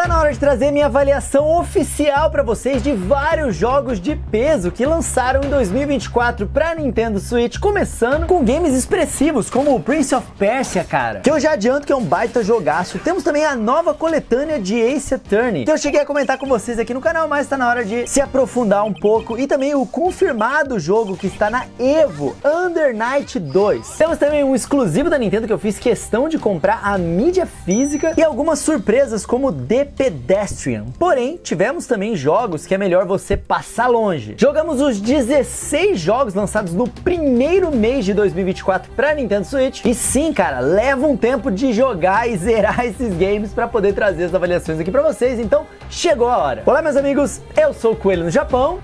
Tá na hora de trazer minha avaliação oficial pra vocês de vários jogos de peso que lançaram em 2024 pra Nintendo Switch, começando com games expressivos como o Prince of Persia, cara, que eu já adianto que é um baita jogaço. Temos também a nova coletânea de Ace Attorney, que eu cheguei a comentar com vocês aqui no canal, mas tá na hora de se aprofundar um pouco, e também o confirmado jogo que está na Evo, Under Night 2. Temos também um exclusivo da Nintendo que eu fiz questão de comprar a mídia física e algumas surpresas como The Pedestrian. Porém, tivemos também jogos que é melhor você passar longe. Jogamos os 16 jogos lançados no primeiro mês de 2024 para Nintendo Switch. E sim, cara, leva um tempo de jogar e zerar esses games para poder trazer as avaliações aqui para vocês. Então, chegou a hora. Olá, meus amigos, eu sou o Coelho no Japão.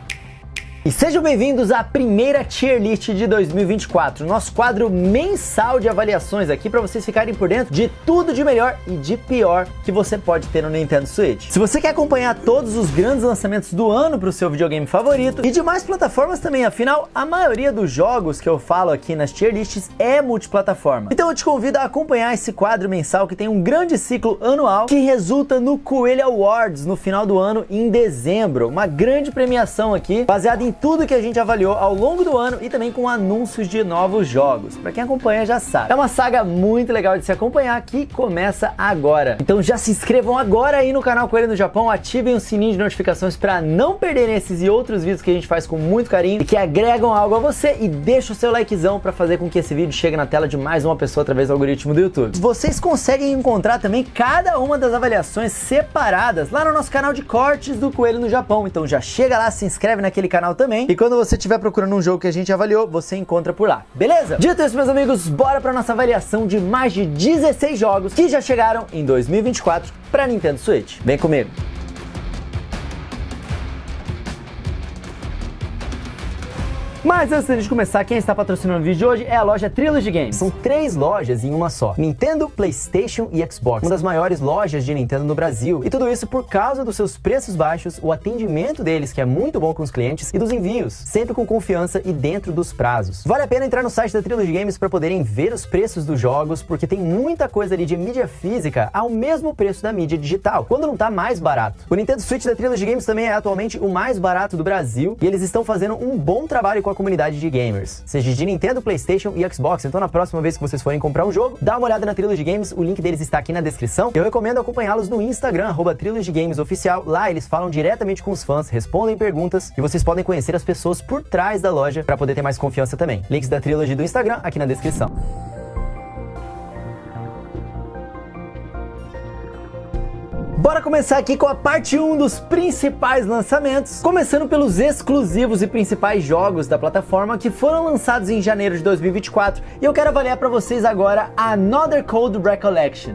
E sejam bem-vindos à primeira Tier List de 2024, nosso quadro mensal de avaliações aqui para vocês ficarem por dentro de tudo de melhor e de pior que você pode ter no Nintendo Switch. Se você quer acompanhar todos os grandes lançamentos do ano para o seu videogame favorito e demais plataformas também, afinal, a maioria dos jogos que eu falo aqui nas Tier Lists é multiplataforma. Então eu te convido a acompanhar esse quadro mensal que tem um grande ciclo anual que resulta no Coelho Awards no final do ano em dezembro, uma grande premiação aqui baseada em tudo que a gente avaliou ao longo do ano e também com anúncios de novos jogos. Pra quem acompanha já sabe. É uma saga muito legal de se acompanhar que começa agora. Então já se inscrevam agora aí no canal Coelho no Japão, ativem o sininho de notificações para não perderem esses e outros vídeos que a gente faz com muito carinho e que agregam algo a você, e deixa o seu likezão para fazer com que esse vídeo chegue na tela de mais uma pessoa através do algoritmo do YouTube. Vocês conseguem encontrar também cada uma das avaliações separadas lá no nosso canal de cortes do Coelho no Japão. Então já chega lá, se inscreve naquele canal também. E quando você estiver procurando um jogo que a gente avaliou, você encontra por lá, beleza? Dito isso, meus amigos, bora para nossa avaliação de mais de 16 jogos que já chegaram em 2024 para Nintendo Switch. Vem comigo! Mas antes de começar, quem está patrocinando o vídeo de hoje é a loja Trilogy Games. São 3 lojas em uma só: Nintendo, PlayStation e Xbox. Uma das maiores lojas de Nintendo no Brasil. E tudo isso por causa dos seus preços baixos, o atendimento deles, que é muito bom com os clientes, e dos envios, sempre com confiança e dentro dos prazos. Vale a pena entrar no site da Trilogy Games para poderem ver os preços dos jogos, porque tem muita coisa ali de mídia física ao mesmo preço da mídia digital, quando não tá mais barato. O Nintendo Switch da Trilogy Games também é atualmente o mais barato do Brasil, e eles estão fazendo um bom trabalho com a comunidade de gamers, seja de Nintendo, PlayStation e Xbox. Então na próxima vez que vocês forem comprar um jogo, dá uma olhada na Trilogy Games, o link deles está aqui na descrição. Eu recomendo acompanhá-los no Instagram, @TrilogyGamesOficial. Lá eles falam diretamente com os fãs, respondem perguntas, e vocês podem conhecer as pessoas por trás da loja para poder ter mais confiança também. Links da Trilogy do Instagram aqui na descrição. Bora começar aqui com a parte 1 dos principais lançamentos, começando pelos exclusivos e principais jogos da plataforma que foram lançados em janeiro de 2024, e eu quero avaliar para vocês agora Another Code Recollection.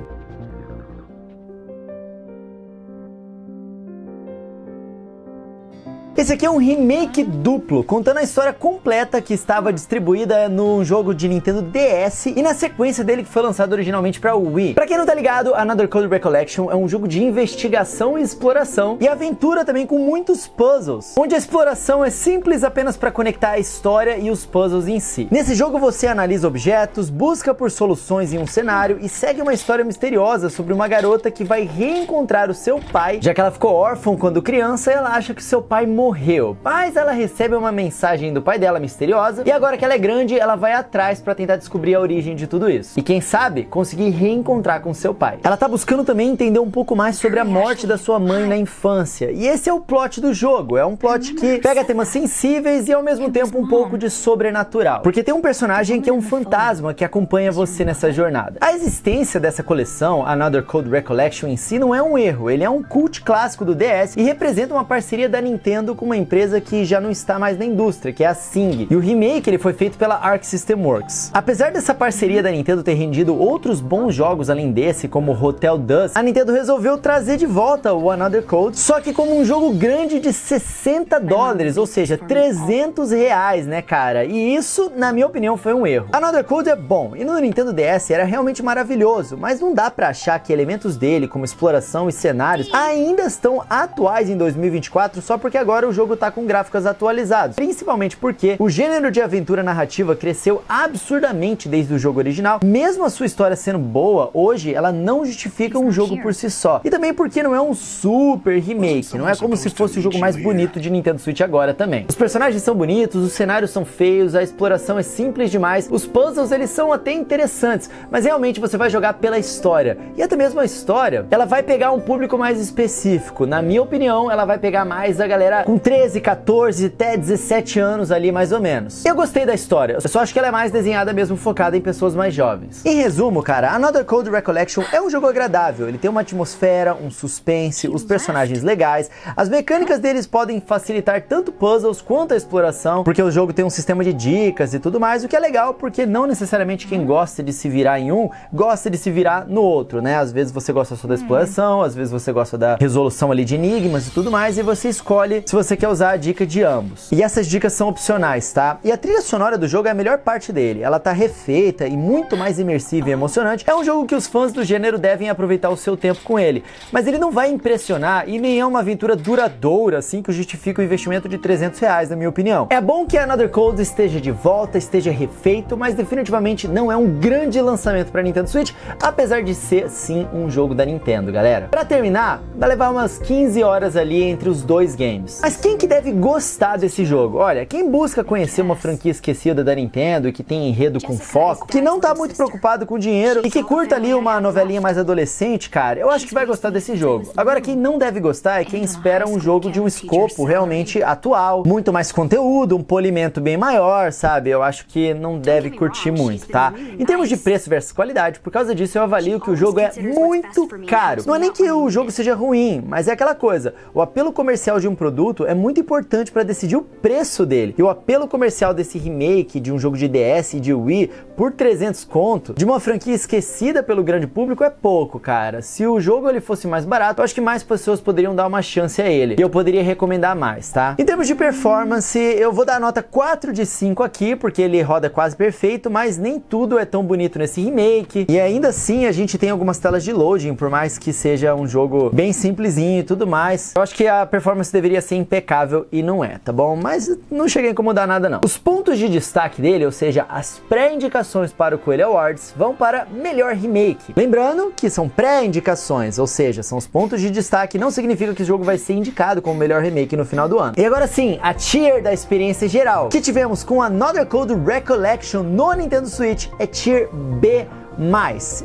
Esse aqui é um remake duplo, contando a história completa que estava distribuída num jogo de Nintendo DS e na sequência dele que foi lançado originalmente para o Wii. Pra quem não tá ligado, Another Code Recollection é um jogo de investigação e exploração e aventura também, com muitos puzzles, onde a exploração é simples apenas para conectar a história e os puzzles em si. Nesse jogo você analisa objetos, busca por soluções em um cenário e segue uma história misteriosa sobre uma garota que vai reencontrar o seu pai, já que ela ficou órfã quando criança e ela acha que seu pai morreu, mas ela recebe uma mensagem do pai dela misteriosa, e agora que ela é grande, ela vai atrás para tentar descobrir a origem de tudo isso, e quem sabe conseguir reencontrar com seu pai. Ela tá buscando também entender um pouco mais sobre a morte da sua mãe na infância, e esse é o plot do jogo. É um plot que pega temas sensíveis e ao mesmo tempo um pouco de sobrenatural, porque tem um personagem que é um fantasma que acompanha você nessa jornada. A existência dessa coleção, Another Code Recollection, em si não é um erro, ele é um cult clássico do DS e representa uma parceria da Nintendo com uma empresa que já não está mais na indústria, que é a Sing. E o remake ele foi feito pela Arc System Works. Apesar dessa parceria da Nintendo ter rendido outros bons jogos além desse, como Hotel Dusk, a Nintendo resolveu trazer de volta o Another Code, só que como um jogo grande de $60, ou seja, R$300, né, cara? E isso, na minha opinião, foi um erro. Another Code é bom, e no Nintendo DS era realmente maravilhoso, mas não dá pra achar que elementos dele, como exploração e cenários, ainda estão atuais em 2024 só porque agora agora o jogo tá com gráficos atualizados, principalmente porque o gênero de aventura narrativa cresceu absurdamente desde o jogo original. Mesmo a sua história sendo boa, hoje ela não justifica um jogo por si só. E também porque não é um super remake, não é como se fosse o jogo mais bonito de Nintendo Switch agora também. Os personagens são bonitos, os cenários são feios, a exploração é simples demais, os puzzles eles são até interessantes, mas realmente você vai jogar pela história. E até mesmo a história, ela vai pegar um público mais específico. Na minha opinião, ela vai pegar mais a galera com 13, 14, até 17 anos ali mais ou menos. Eu gostei da história, eu só acho que ela é mais desenhada mesmo focada em pessoas mais jovens. Em resumo, cara, Another Code Recollection é um jogo agradável, ele tem uma atmosfera, um suspense, os personagens legais, as mecânicas deles podem facilitar tanto puzzles quanto a exploração, porque o jogo tem um sistema de dicas e tudo mais, o que é legal porque não necessariamente quem gosta de se virar em um, gosta de se virar no outro, né? Às vezes você gosta só da exploração, às vezes você gosta da resolução ali de enigmas e tudo mais, e você escolhe se você quer usar a dica de ambos. E essas dicas são opcionais, tá? E a trilha sonora do jogo é a melhor parte dele, ela tá refeita e muito mais imersiva e emocionante. É um jogo que os fãs do gênero devem aproveitar o seu tempo com ele, mas ele não vai impressionar e nem é uma aventura duradoura, assim, que justifica o investimento de R$300, na minha opinião. É bom que Another Code esteja de volta, esteja refeito, mas definitivamente não é um grande lançamento para Nintendo Switch, apesar de ser, sim, um jogo da Nintendo, galera. Para terminar, vai levar umas 15 horas ali entre os dois games. Mas quem que deve gostar desse jogo? Olha, quem busca conhecer uma franquia esquecida da Nintendo e que tem enredo com foco, que não tá muito preocupado com dinheiro e que curta ali uma novelinha mais adolescente, cara, eu acho que vai gostar desse jogo. Agora, quem não deve gostar é quem espera um jogo de um escopo realmente atual, muito mais conteúdo, um polimento bem maior, sabe? Eu acho que não deve curtir muito, tá? Em termos de preço versus qualidade, por causa disso eu avalio que o jogo é muito caro. Não é nem que o jogo seja ruim, mas é aquela coisa, o apelo comercial de um produto é muito importante para decidir o preço dele. E o apelo comercial desse remake de um jogo de DS e de Wii por 300 conto, de uma franquia esquecida pelo grande público, é pouco, cara. Se o jogo ele fosse mais barato, eu acho que mais pessoas poderiam dar uma chance a ele. E eu poderia recomendar mais, tá? Em termos de performance, eu vou dar a nota 4 de 5 aqui, porque ele roda quase perfeito, mas nem tudo é tão bonito nesse remake. E ainda assim, a gente tem algumas telas de loading, por mais que seja um jogo bem simplesinho e tudo mais. Eu acho que a performance deveria ser impecável e não é, tá bom? Mas não chega a incomodar nada não. Os pontos de destaque dele, ou seja, as pré-indicações para o Coelho Awards, vão para melhor remake. Lembrando que são pré-indicações, ou seja, são os pontos de destaque, não significa que o jogo vai ser indicado como melhor remake no final do ano. E agora sim, a tier da experiência geral, que tivemos com Another Code Recollection no Nintendo Switch, é tier B+.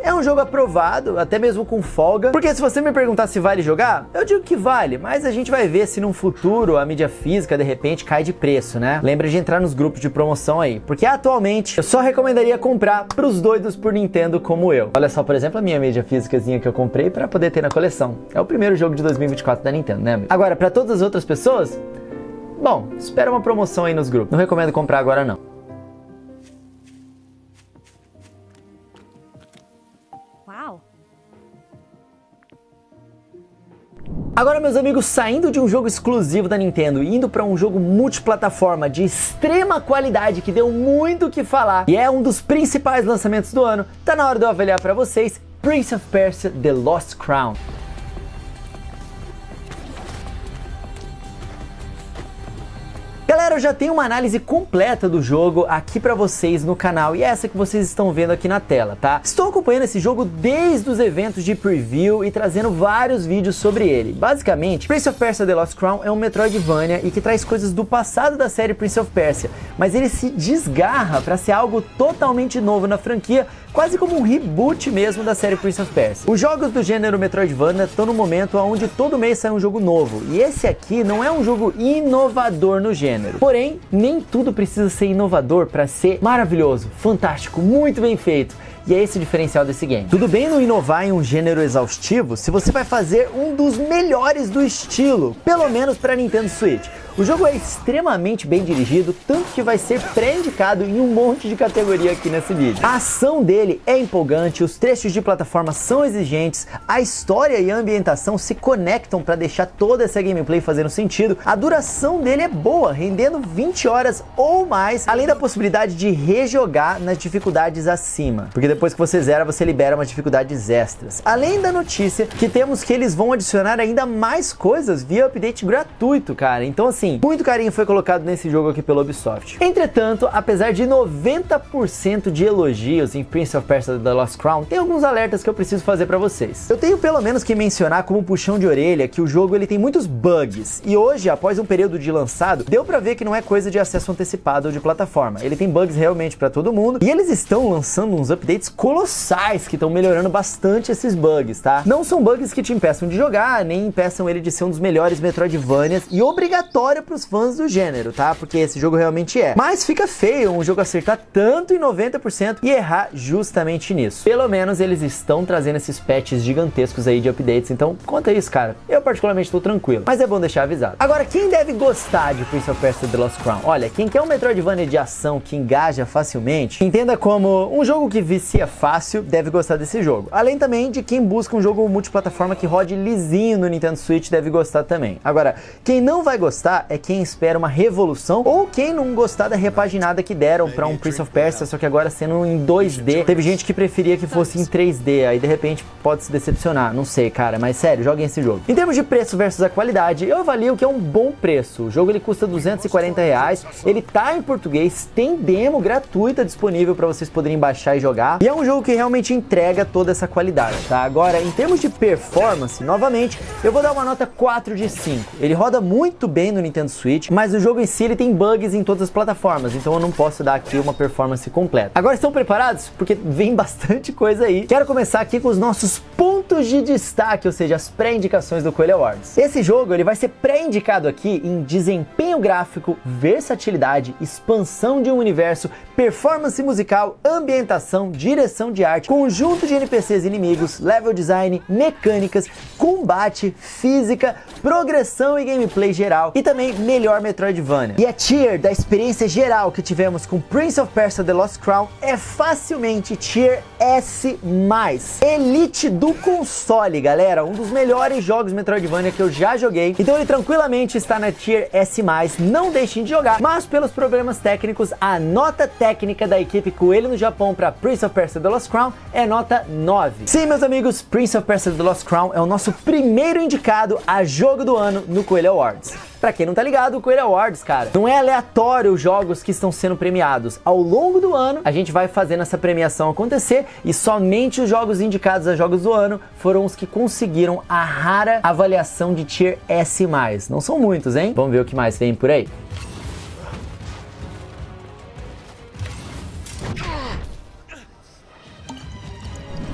É um jogo aprovado, até mesmo com folga, porque se você me perguntar se vale jogar, eu digo que vale, mas a gente vai ver se num futuro a mídia física de repente cai de preço, né? Lembra de entrar nos grupos de promoção aí, porque atualmente eu só recomendaria comprar pros doidos por Nintendo como eu. Olha só, por exemplo, a minha mídia físicazinha que eu comprei para poder ter na coleção. É o primeiro jogo de 2024 da Nintendo, né, amigo? Agora, para todas as outras pessoas, bom, espera uma promoção aí nos grupos. Não recomendo comprar agora não. Agora, meus amigos, saindo de um jogo exclusivo da Nintendo e indo para um jogo multiplataforma de extrema qualidade que deu muito o que falar e é um dos principais lançamentos do ano, tá na hora de eu avaliar para vocês Prince of Persia: The Lost Crown. Galera, eu já tenho uma análise completa do jogo aqui pra vocês no canal e é essa que vocês estão vendo aqui na tela, tá? Estou acompanhando esse jogo desde os eventos de preview e trazendo vários vídeos sobre ele. Basicamente, Prince of Persia: The Lost Crown é um Metroidvania e que traz coisas do passado da série Prince of Persia, mas ele se desgarra pra ser algo totalmente novo na franquia, quase como um reboot mesmo da série Prince of Persia. Os jogos do gênero Metroidvania estão no momento onde todo mês sai um jogo novo, e esse aqui não é um jogo inovador no gênero. Porém, nem tudo precisa ser inovador para ser maravilhoso, fantástico, muito bem feito. E é esse o diferencial desse game. Tudo bem não inovar em um gênero exaustivo se você vai fazer um dos melhores do estilo, pelo menos para Nintendo Switch. O jogo é extremamente bem dirigido, tanto que vai ser pré-indicado em um monte de categoria aqui nesse vídeo. A ação dele é empolgante, os trechos de plataforma são exigentes, a história e a ambientação se conectam para deixar toda essa gameplay fazendo sentido, a duração dele é boa, rendendo 20 horas ou mais, além da possibilidade de rejogar nas dificuldades acima, porque depois que você zera, você libera umas dificuldades extras. Além da notícia que temos que eles vão adicionar ainda mais coisas via update gratuito, cara. Então assim, sim, muito carinho foi colocado nesse jogo aqui pela Ubisoft. Entretanto, apesar de 90% de elogios em Prince of Persia: The Lost Crown, tem alguns alertas que eu preciso fazer pra vocês. Eu tenho pelo menos que mencionar como puxão de orelha que o jogo ele tem muitos bugs, e hoje, após um período de lançado, deu pra ver que não é coisa de acesso antecipado ou de plataforma. Ele tem bugs realmente pra todo mundo, e eles estão lançando uns updates colossais que estão melhorando bastante esses bugs, tá? Não são bugs que te impeçam de jogar, nem impeçam ele de ser um dos melhores Metroidvanias e obrigatório pros fãs do gênero, tá? Porque esse jogo realmente é. Mas fica feio um jogo acertar tanto em 90% e errar justamente nisso. Pelo menos eles estão trazendo esses patches gigantescos aí de updates, então conta isso, cara. Eu particularmente tô tranquilo, mas é bom deixar avisado. Agora, quem deve gostar de Prince of Persia: The Lost Crown? Olha, quem quer um Metroidvania de ação que engaja facilmente, entenda como um jogo que vicia fácil, deve gostar desse jogo. Além também de quem busca um jogo multiplataforma que rode lisinho no Nintendo Switch, deve gostar também. Agora, quem não vai gostar é quem espera uma revolução ou quem não gostar da repaginada que deram pra um Prince of Persia, só que agora sendo em 2D. Teve gente que preferia que fosse em 3D, aí de repente pode se decepcionar, não sei, cara, mas sério, joguem esse jogo. Em termos de preço versus a qualidade, eu avalio que é um bom preço. O jogo ele custa R$240, ele tá em português, tem demo gratuita disponível pra vocês poderem baixar e jogar, e é um jogo que realmente entrega toda essa qualidade, tá? Agora, em termos de performance, novamente, eu vou dar uma nota 4 de 5. Ele roda muito bem no Nintendo Switch, mas o jogo em si ele tem bugs em todas as plataformas, então eu não posso dar aqui uma performance completa. Agora estão preparados? Porque vem bastante coisa aí. Quero começar aqui com os nossos pontos de destaque, ou seja, as pré-indicações do Coelho Awards. Esse jogo ele vai ser pré-indicado aqui em desempenho gráfico, versatilidade, expansão de um universo, performance musical, ambientação, direção de arte, conjunto de NPCs e inimigos, level design, mecânicas, combate, física, progressão e gameplay geral, e também melhor Metroidvania. E a tier da experiência geral que tivemos com Prince of Persia: The Lost Crown é facilmente tier S+. Elite do console, galera. Um dos melhores jogos Metroidvania que eu já joguei. Então ele tranquilamente está na tier S+. Não deixem de jogar, mas pelos problemas técnicos, a nota técnica da equipe Coelho no Japão para Prince of Persia: The Lost Crown é nota 9. Sim, meus amigos, Prince of Persia: The Lost Crown é o nosso primeiro indicado a jogo do ano no Coelho Awards. Pra quem não tá ligado, o Coelho Awards, cara, não é aleatório os jogos que estão sendo premiados. Ao longo do ano, a gente vai fazendo essa premiação acontecer e somente os jogos indicados a jogos do ano foram os que conseguiram a rara avaliação de tier S+. Não são muitos, hein? Vamos ver o que mais vem por aí.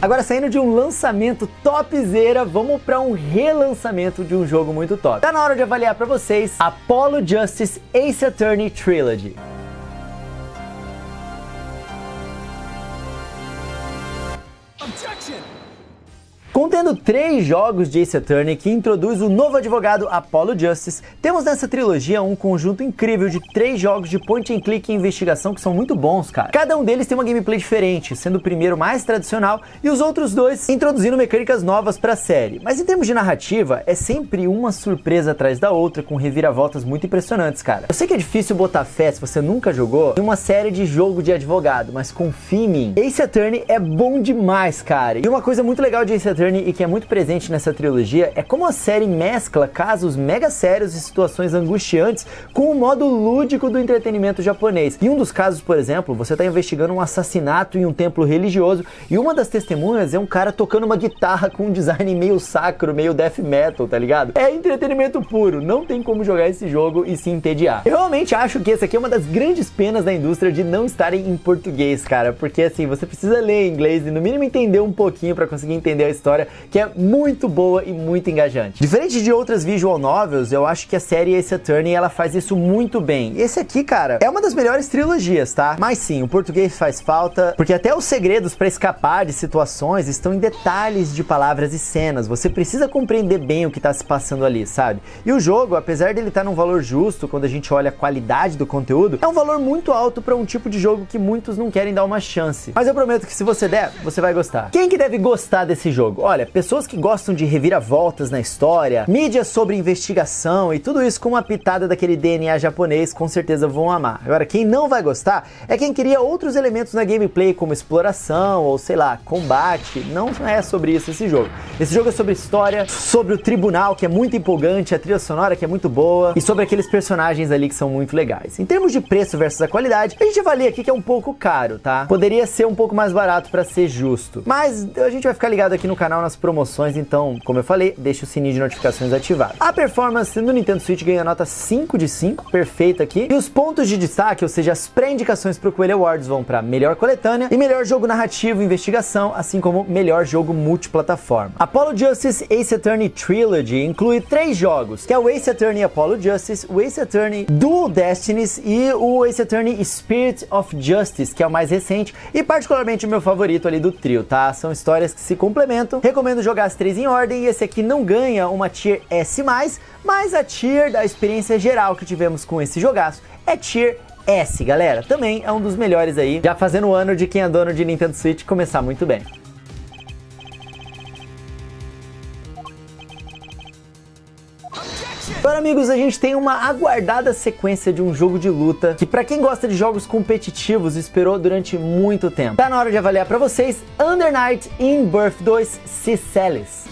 Agora, saindo de um lançamento topzera, vamos para um relançamento de um jogo muito top. Tá na hora de avaliar para vocês Apollo Justice Ace Attorney Trilogy. Contendo 3 jogos de Ace Attorney que introduz o novo advogado Apollo Justice, temos nessa trilogia um conjunto incrível de 3 jogos de point and click e investigação que são muito bons, cara. Cada um deles tem uma gameplay diferente, sendo o primeiro mais tradicional e os outros 2 introduzindo mecânicas novas para a série. Mas em termos de narrativa, é sempre uma surpresa atrás da outra, com reviravoltas muito impressionantes, cara. Eu sei que é difícil botar fé se você nunca jogou em uma série de jogo de advogado, mas confie em mim, Ace Attorney é bom demais, cara. E uma coisa muito legal de Ace Attorney e que é muito presente nessa trilogia é como a série mescla casos mega sérios e situações angustiantes com o modo lúdico do entretenimento japonês. Em um dos casos, por exemplo, você está investigando um assassinato em um templo religioso e uma das testemunhas é um cara tocando uma guitarra com um design meio sacro, meio death metal, tá ligado? É entretenimento puro, não tem como jogar esse jogo e se entediar. Eu realmente acho que essa aqui é uma das grandes penas da indústria de não estarem em português, cara, porque assim, você precisa ler em inglês e no mínimo entender um pouquinho para conseguir entender a história, que é muito boa e muito engajante. Diferente de outras visual novels, eu acho que a série Ace Attorney, ela faz isso muito bem. Esse aqui, cara, é uma das melhores trilogias, tá? Mas sim, o português faz falta, porque até os segredos para escapar de situações estão em detalhes de palavras e cenas. Você precisa compreender bem o que tá se passando ali, sabe? E o jogo, apesar dele estar num valor justo, quando a gente olha a qualidade do conteúdo, é um valor muito alto para um tipo de jogo que muitos não querem dar uma chance. Mas eu prometo que se você der, você vai gostar. Quem que deve gostar desse jogo? jogo? Olha, pessoas que gostam de reviravoltas na história, mídia sobre investigação e tudo isso com uma pitada daquele DNA japonês, com certeza vão amar. Agora, quem não vai gostar é quem queria outros elementos na gameplay, como exploração ou, sei lá, combate. Não é sobre isso esse jogo. Esse jogo é sobre história, sobre o tribunal, que é muito empolgante, a trilha sonora, que é muito boa, e sobre aqueles personagens ali que são muito legais. Em termos de preço versus a qualidade, a gente avalia aqui que é um pouco caro, tá? Poderia ser um pouco mais barato pra ser justo. Mas a gente vai ficar ligado aqui no canal nas promoções, então, como eu falei, deixa o sininho de notificações ativado. A performance no Nintendo Switch ganha nota 5 de 5, perfeita aqui. E os pontos de destaque, ou seja, as pré-indicações pro Coelho Awards vão pra melhor coletânea e melhor jogo narrativo e investigação, assim como melhor jogo multiplataforma. Apollo Justice Ace Attorney Trilogy inclui 3 jogos, que é o Ace Attorney Apollo Justice, o Ace Attorney Dual Destinies e o Ace Attorney Spirit of Justice, que é o mais recente e particularmente o meu favorito ali do trio, tá? São histórias que se complementam. Recomendo jogar as 3 em ordem e esse aqui não ganha uma Tier S+, mas a Tier da experiência geral que tivemos com esse jogaço é Tier S, galera. Também é um dos melhores aí, já fazendo o ano de quem é dono de Nintendo Switch começar muito bem. Agora, amigos, a gente tem uma aguardada sequência de um jogo de luta que, pra quem gosta de jogos competitivos, esperou durante muito tempo. Tá na hora de avaliar pra vocês Under Night In-Birth 2 Ciceles.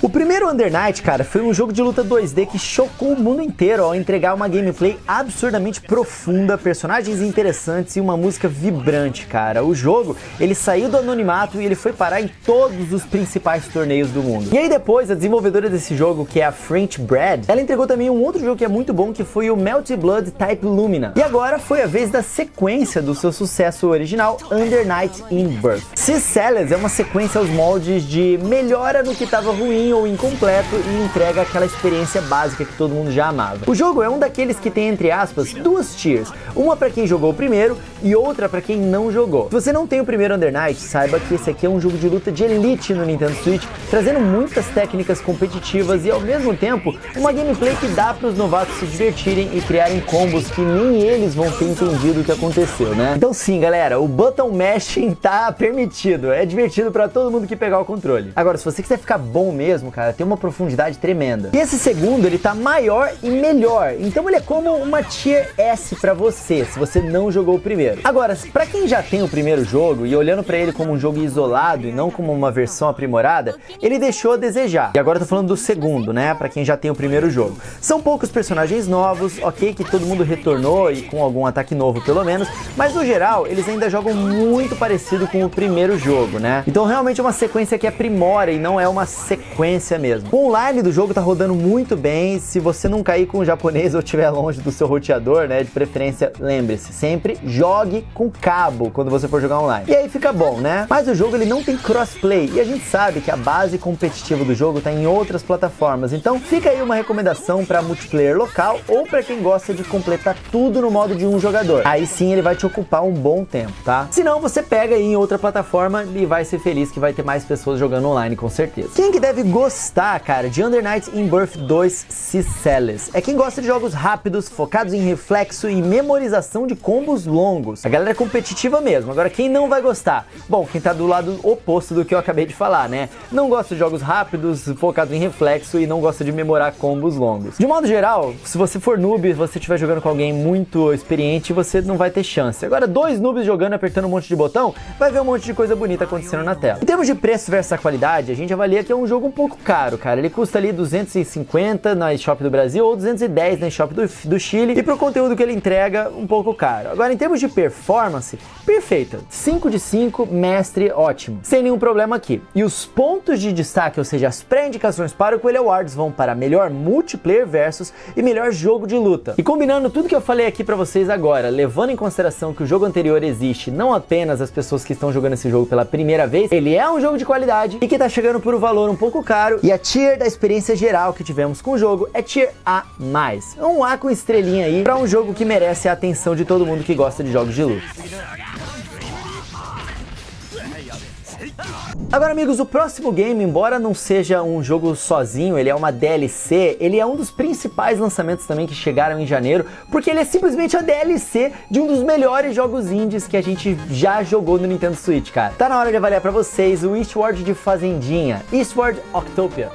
O primeiro Under Night, cara, foi um jogo de luta 2D que chocou o mundo inteiro ao entregar uma gameplay absurdamente profunda, personagens interessantes e uma música vibrante, cara. O jogo, ele saiu do anonimato e ele foi parar em todos os principais torneios do mundo. E aí depois, a desenvolvedora desse jogo, que é a French Bread, ela entregou também um outro jogo que é muito bom, que foi o Melty Blood Type Lumina. E agora foi a vez da sequência do seu sucesso original, Under Night In-Birth. Ciceles é uma sequência aos moldes de melhora no que estava ruim ou incompleto e entrega aquela experiência básica que todo mundo já amava. O jogo é um daqueles que tem, entre aspas, 2 tiers, uma para quem jogou o primeiro e outra para quem não jogou. Se você não tem o primeiro Under Night, saiba que esse aqui é um jogo de luta de elite no Nintendo Switch, trazendo muitas técnicas competitivas e ao mesmo tempo uma gameplay que dá para os novatos se divertirem e criarem combos que nem eles vão ter entendido o que aconteceu, né? Então sim, galera, o button mashing tá permitido, é divertido para todo mundo que pegar o controle. Agora, se você quiser ficar bom mesmo, cara, tem uma profundidade tremenda. E esse segundo, ele tá maior e melhor, então ele é como uma Tier S pra você, se você não jogou o primeiro. Agora, pra quem já tem o primeiro jogo e olhando pra ele como um jogo isolado e não como uma versão aprimorada, ele deixou a desejar. E agora eu tô falando do segundo, né, pra quem já tem o primeiro jogo. São poucos personagens novos, ok, que todo mundo retornou e com algum ataque novo pelo menos, mas no geral, eles ainda jogam muito parecido com o primeiro jogo, né? Então realmente é uma sequência que aprimora e não é uma sequência mesmo. O online do jogo tá rodando muito bem, se você não cair com o japonês ou estiver longe do seu roteador, né, de preferência, lembre-se, sempre jogue com cabo quando você for jogar online. E aí fica bom, né? Mas o jogo ele não tem crossplay e a gente sabe que a base competitiva do jogo tá em outras plataformas, então fica aí uma recomendação para multiplayer local ou para quem gosta de completar tudo no modo de um jogador. Aí sim ele vai te ocupar um bom tempo, tá? Se não, você pega aí em outra plataforma e vai ser feliz que vai ter mais pessoas jogando online, com certeza. Quem que deve gostar, cara, de Under Night In-Birth 2 Ciceles? É quem gosta de jogos rápidos, focados em reflexo e memorização de combos longos. A galera é competitiva mesmo. Agora, quem não vai gostar? Bom, quem tá do lado oposto do que eu acabei de falar, né? Não gosta de jogos rápidos, focados em reflexo e não gosta de memorar combos longos. De modo geral, se você for noob e você estiver jogando com alguém muito experiente, você não vai ter chance. Agora, 2 noobs jogando, apertando um monte de botão, vai ver um monte de coisa bonita acontecendo na tela. Em termos de preço versus a qualidade, a gente avalia que é um jogo um pouco caro, cara. Ele custa ali 250 na eShop do Brasil ou 210 na eShop do Chile e pro conteúdo que ele entrega, um pouco caro. Agora, em termos de performance, perfeita. 5 de 5, mestre, ótimo. Sem nenhum problema aqui. E os pontos de destaque, ou seja, as pré-indicações para o Coelho Awards vão para melhor multiplayer versus e melhor jogo de luta. E combinando tudo que eu falei aqui pra vocês agora, levando em consideração que o jogo anterior existe não apenas as pessoas que estão jogando esse jogo pela primeira vez, ele é um jogo de qualidade e que tá chegando por um valor um pouco caro, e a tier da experiência geral que tivemos com o jogo é tier A+. Um A com estrelinha aí pra um jogo que merece a atenção de todo mundo que gosta de jogos de luta. Agora, amigos, o próximo game, embora não seja um jogo sozinho, ele é uma DLC, ele é um dos principais lançamentos também que chegaram em janeiro, porque ele é simplesmente a DLC de um dos melhores jogos indies que a gente já jogou no Nintendo Switch, cara. Tá na hora de avaliar pra vocês o Eastward de Fazendinha, Eastward Octopia.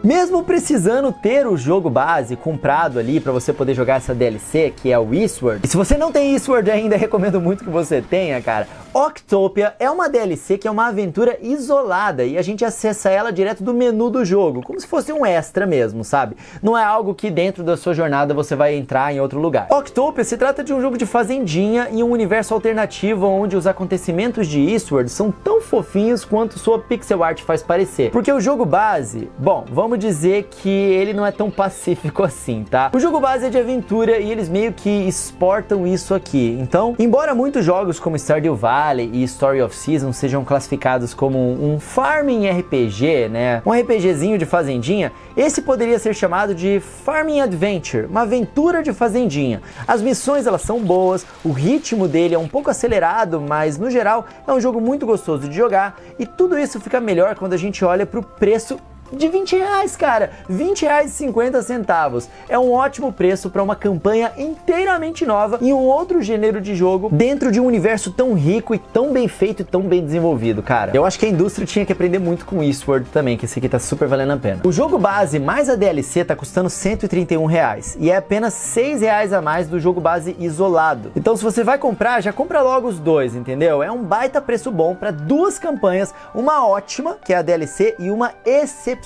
Mesmo precisando ter o jogo base comprado ali para você poder jogar essa DLC, que é o Eastward, e se você não tem Eastward ainda, recomendo muito que você tenha, cara. Octopia é uma DLC que é uma aventura isolada e a gente acessa ela direto do menu do jogo, como se fosse um extra mesmo, sabe? Não é algo que dentro da sua jornada você vai entrar em outro lugar. Octopia se trata de um jogo de fazendinha em um universo alternativo onde os acontecimentos de Eastward são tão fofinhos quanto sua pixel art faz parecer. Porque o jogo base, bom, vamos dizer que ele não é tão pacífico assim, tá? O jogo base é de aventura e eles meio que exportam isso aqui. Então, embora muitos jogos como Stardew Valley e Story of Seasons sejam classificados como um farming RPG, né? Um RPGzinho de fazendinha, esse poderia ser chamado de Farming Adventure, uma aventura de fazendinha. As missões, elas são boas, o ritmo dele é um pouco acelerado, mas no geral é um jogo muito gostoso de jogar e tudo isso fica melhor quando a gente olha pro preço de R$20, cara, R$20,50. É um ótimo preço para uma campanha inteiramente nova em um outro gênero de jogo dentro de um universo tão rico e tão bem feito e tão bem desenvolvido, cara. Eu acho que a indústria tinha que aprender muito com Eastward também, que esse aqui tá super valendo a pena. O jogo base mais a DLC tá custando R$131 e é apenas R$6 a mais do jogo base isolado. Então, se você vai comprar, já compra logo os dois, entendeu? É um baita preço bom para duas campanhas, uma ótima, que é a DLC, e uma excepcional,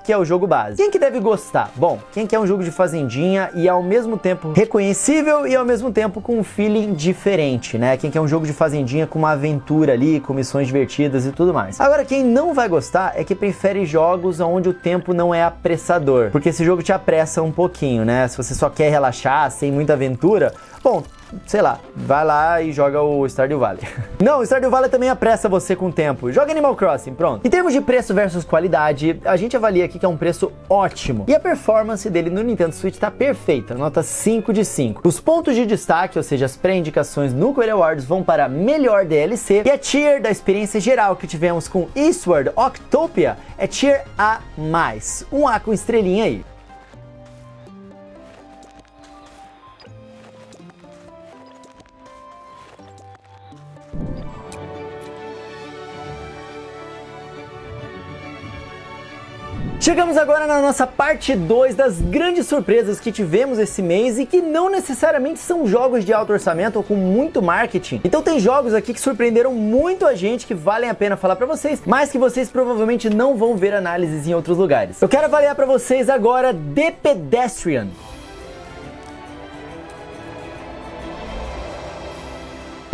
que é o jogo base. Quem que deve gostar? Bom, quem quer um jogo de fazendinha e ao mesmo tempo reconhecível e ao mesmo tempo com um feeling diferente, né? Quem quer um jogo de fazendinha com uma aventura ali, com missões divertidas e tudo mais. Agora, quem não vai gostar é que prefere jogos onde o tempo não é apressador, porque esse jogo te apressa um pouquinho, né? Se você só quer relaxar, sem muita aventura, bom, sei lá, vai lá e joga o Stardew Valley. Não, o Stardew Valley também apressa você com o tempo. Joga Animal Crossing, pronto. Em termos de preço versus qualidade, a gente avalia aqui que é um preço ótimo. E a performance dele no Nintendo Switch tá perfeita, nota 5 de 5. Os pontos de destaque, ou seja, as pré-indicações no Coelho Awards, vão para melhor DLC. E a tier da experiência geral que tivemos com Eastward Octopia é tier A+. Um A com estrelinha aí. Chegamos agora na nossa parte 2 das grandes surpresas que tivemos esse mês e que não necessariamente são jogos de alto orçamento ou com muito marketing. Então tem jogos aqui que surpreenderam muito a gente, que valem a pena falar pra vocês, mas que vocês provavelmente não vão ver análises em outros lugares. Eu quero avaliar pra vocês agora The Pedestrian.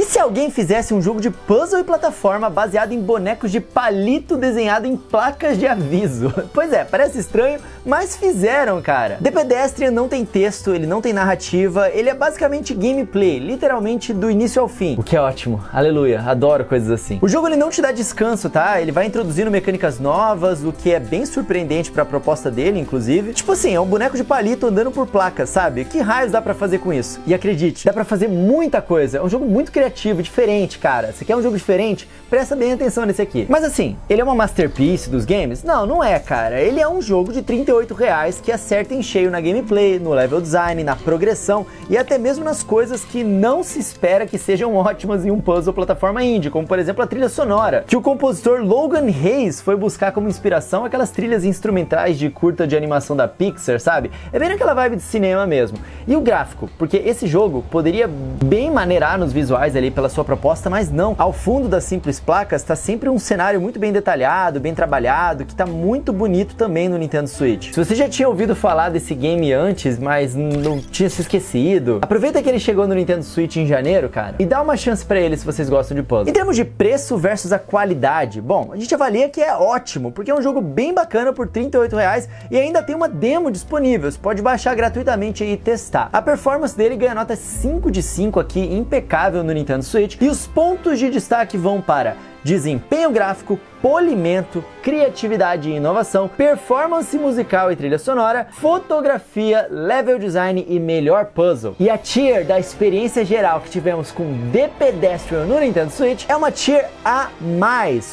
E se alguém fizesse um jogo de puzzle e plataforma baseado em bonecos de palito desenhado em placas de aviso? Pois é, parece estranho, mas fizeram, cara. The Pedestrian não tem texto, ele não tem narrativa, ele é basicamente gameplay, literalmente do início ao fim. O que é ótimo, aleluia, adoro coisas assim. O jogo ele não te dá descanso, tá? Ele vai introduzindo mecânicas novas, o que é bem surpreendente pra proposta dele, inclusive. Tipo assim, é um boneco de palito andando por placas, sabe? Que raios dá pra fazer com isso? E acredite, dá pra fazer muita coisa, é um jogo muito criativo, diferente, cara. Se quer um jogo diferente, presta bem atenção nesse aqui. Mas assim, ele é uma masterpiece dos games? Não, não é, cara. Ele é um jogo de R$38 que acerta em cheio na gameplay, no level design, na progressão e até mesmo nas coisas que não se espera que sejam ótimas em um puzzle plataforma indie, como por exemplo a trilha sonora, que o compositor Logan Hayes foi buscar como inspiração aquelas trilhas instrumentais de curta de animação da Pixar, sabe? É bem naquela vibe de cinema mesmo. E o gráfico, porque esse jogo poderia bem maneirar nos visuais ali pela sua proposta, mas não. Ao fundo das simples placas tá sempre um cenário muito bem detalhado, bem trabalhado, que tá muito bonito também no Nintendo Switch. Se você já tinha ouvido falar desse game antes, mas não tinha se esquecido, aproveita que ele chegou no Nintendo Switch em janeiro, cara, e dá uma chance pra ele se vocês gostam de puzzle. Em termos de preço versus a qualidade, bom, a gente avalia que é ótimo, porque é um jogo bem bacana por R$38 e ainda tem uma demo disponível, você pode baixar gratuitamente e testar. A performance dele ganha nota 5 de 5 aqui, impecável no Nintendo Nintendo Switch, e os pontos de destaque vão para desempenho gráfico, polimento, criatividade e inovação, performance musical e trilha sonora, fotografia, level design e melhor puzzle. E a tier da experiência geral que tivemos com The Pedestrian no Nintendo Switch é uma tier A+,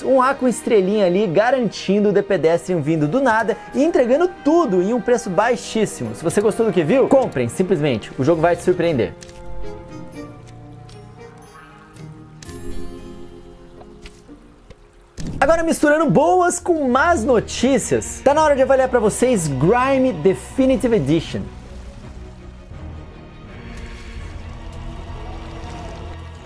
um A com estrelinha ali, garantindo o The Pedestrian vindo do nada e entregando tudo em um preço baixíssimo. Se você gostou do que viu, comprem, simplesmente, o jogo vai te surpreender. Agora, misturando boas com más notícias, tá na hora de avaliar pra vocês Grime Definitive Edition.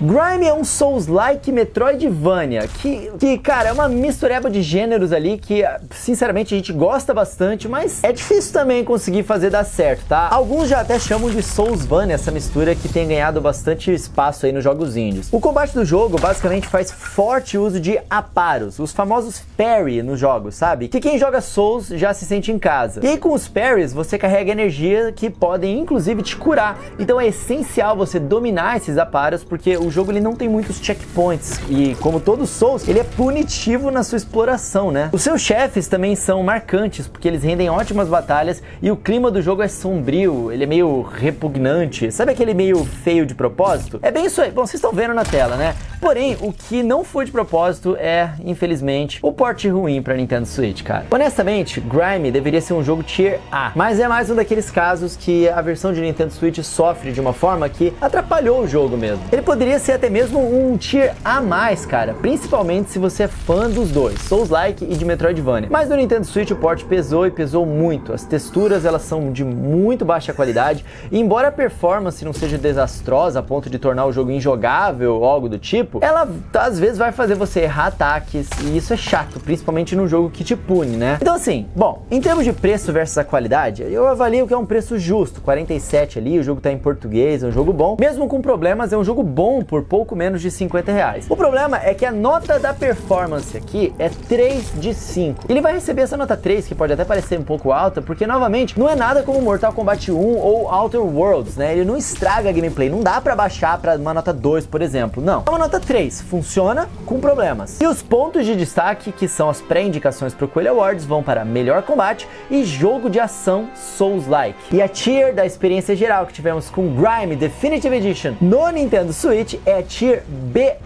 Grime é um Souls-like Metroidvania, que, cara, é uma mistureba de gêneros ali que, sinceramente, a gente gosta bastante, mas é difícil também conseguir fazer dar certo, tá? Alguns já até chamam de Soulsvania essa mistura que tem ganhado bastante espaço aí nos jogos indies. O combate do jogo basicamente faz forte uso de aparos, os famosos parry nos jogos, sabe? Que quem joga Souls já se sente em casa. E aí com os parries você carrega energia que podem inclusive te curar. Então é essencial você dominar esses aparos, porque o jogo ele não tem muitos checkpoints e, como todo Souls, ele é punitivo na sua exploração, né? Os seus chefes também são marcantes, porque eles rendem ótimas batalhas e o clima do jogo é sombrio, ele é meio repugnante. Sabe aquele meio feio de propósito? É bem isso aí. Bom, vocês estão vendo na tela, né? Porém, o que não foi de propósito é, infelizmente, o port ruim pra Nintendo Switch, cara. Honestamente, Grime deveria ser um jogo Tier A, mas é mais um daqueles casos que a versão de Nintendo Switch sofre de uma forma que atrapalhou o jogo mesmo. Ele poderia ser até mesmo um Tier A+, cara, principalmente se você é fã dos dois, Souls-like e de Metroidvania. Mas no Nintendo Switch o port pesou e pesou muito. As texturas, elas são de muito baixa qualidade, e embora a performance não seja desastrosa a ponto de tornar o jogo injogável ou algo do tipo, ela às vezes vai fazer você errar ataques, e isso é chato, principalmente num jogo que te pune, né? Então assim, bom, em termos de preço versus a qualidade, eu avalio que é um preço justo, 47 ali, o jogo tá em português, é um jogo bom, mesmo com problemas, é um jogo bom por pouco menos de R$50. O problema é que a nota da performance aqui é 3 de 5. Ele vai receber essa nota 3, que pode até parecer um pouco alta, porque novamente, não é nada como Mortal Kombat 1 ou Outer Worlds, né? Ele não estraga a gameplay, não dá pra baixar pra uma nota 2, por exemplo, não. É uma nota 3, funciona com problemas. E os pontos de destaque, que são as pré-indicações pro Coelho Awards, vão para melhor combate e jogo de ação Souls-like. E a tier da experiência geral que tivemos com Grime Definitive Edition no Nintendo Switch é Tier B+,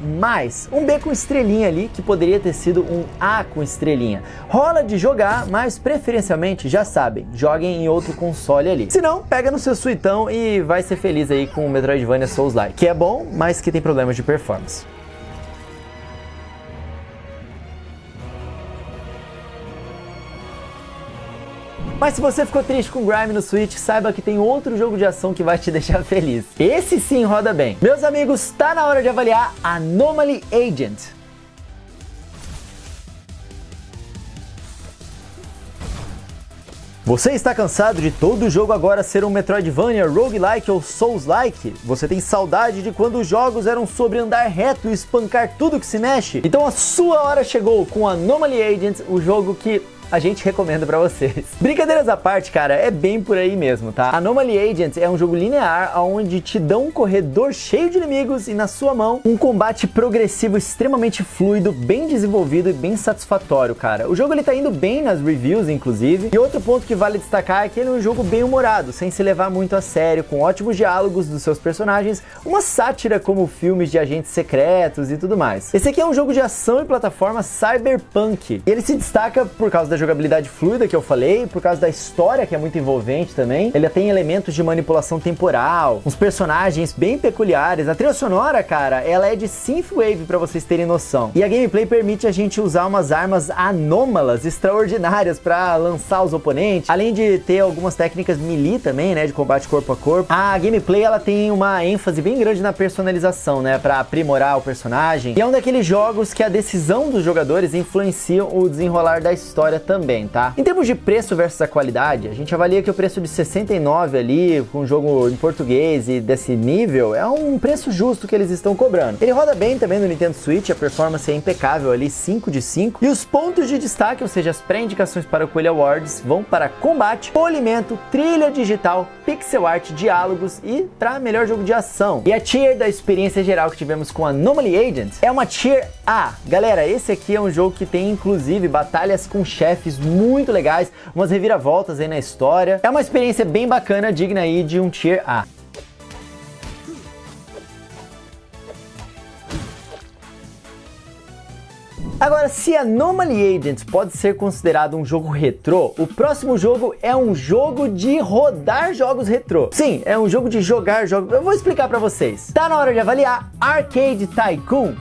um B com estrelinha ali, que poderia ter sido um A com estrelinha. Rola de jogar, mas preferencialmente, já sabem, joguem em outro console ali. Se não, pega no seu suitão e vai ser feliz aí com o Metroidvania Souls-like, que é bom, mas que tem problemas de performance. Mas se você ficou triste com Grime no Switch, saiba que tem outro jogo de ação que vai te deixar feliz. Esse sim roda bem. Meus amigos, tá na hora de avaliar Anomaly Agent. Você está cansado de todo jogo agora ser um Metroidvania, roguelike ou Souls-like? Você tem saudade de quando os jogos eram sobre andar reto e espancar tudo que se mexe? Então a sua hora chegou com Anomaly Agent, o jogo que a gente recomenda pra vocês. Brincadeiras à parte, cara, é bem por aí mesmo, tá? Anomaly Agent é um jogo linear onde te dão um corredor cheio de inimigos e na sua mão um combate progressivo extremamente fluido, bem desenvolvido e bem satisfatório, cara. O jogo ele tá indo bem nas reviews, inclusive. E outro ponto que vale destacar é que ele é um jogo bem humorado, sem se levar muito a sério, com ótimos diálogos dos seus personagens, uma sátira como filmes de agentes secretos e tudo mais. Esse aqui é um jogo de ação e plataforma cyberpunk. E ele se destaca por causa da jogabilidade fluida que eu falei, por causa da história que é muito envolvente também. Ele tem elementos de manipulação temporal, uns personagens bem peculiares. A trilha sonora, cara, ela é de synthwave pra vocês terem noção. E a gameplay permite a gente usar umas armas anômalas, extraordinárias pra lançar os oponentes, além de ter algumas técnicas melee também, né, de combate corpo a corpo. A gameplay, ela tem uma ênfase bem grande na personalização, né, pra aprimorar o personagem. E é um daqueles jogos que a decisão dos jogadores influencia o desenrolar da história também, tá? Em termos de preço versus a qualidade, a gente avalia que o preço de 69 ali, com um jogo em português e desse nível, é um preço justo que eles estão cobrando. Ele roda bem também no Nintendo Switch, a performance é impecável ali, 5 de 5. E os pontos de destaque, ou seja, as pré-indicações para o Coelho Awards, vão para combate, polimento, trilha digital, pixel art, diálogos e para melhor jogo de ação. E a tier da experiência geral que tivemos com Anomaly Agents é uma tier A. Galera, esse aqui é um jogo que tem inclusive batalhas com chefes muito legais, umas reviravoltas aí na história. É uma experiência bem bacana, digna aí de um tier A. Agora, se Anomaly Agents pode ser considerado um jogo retrô, o próximo jogo é um jogo de rodar jogos retrô. Sim, é um jogo de jogar jogos. Eu vou explicar pra vocês. Tá na hora de avaliar Arcade Tycoon.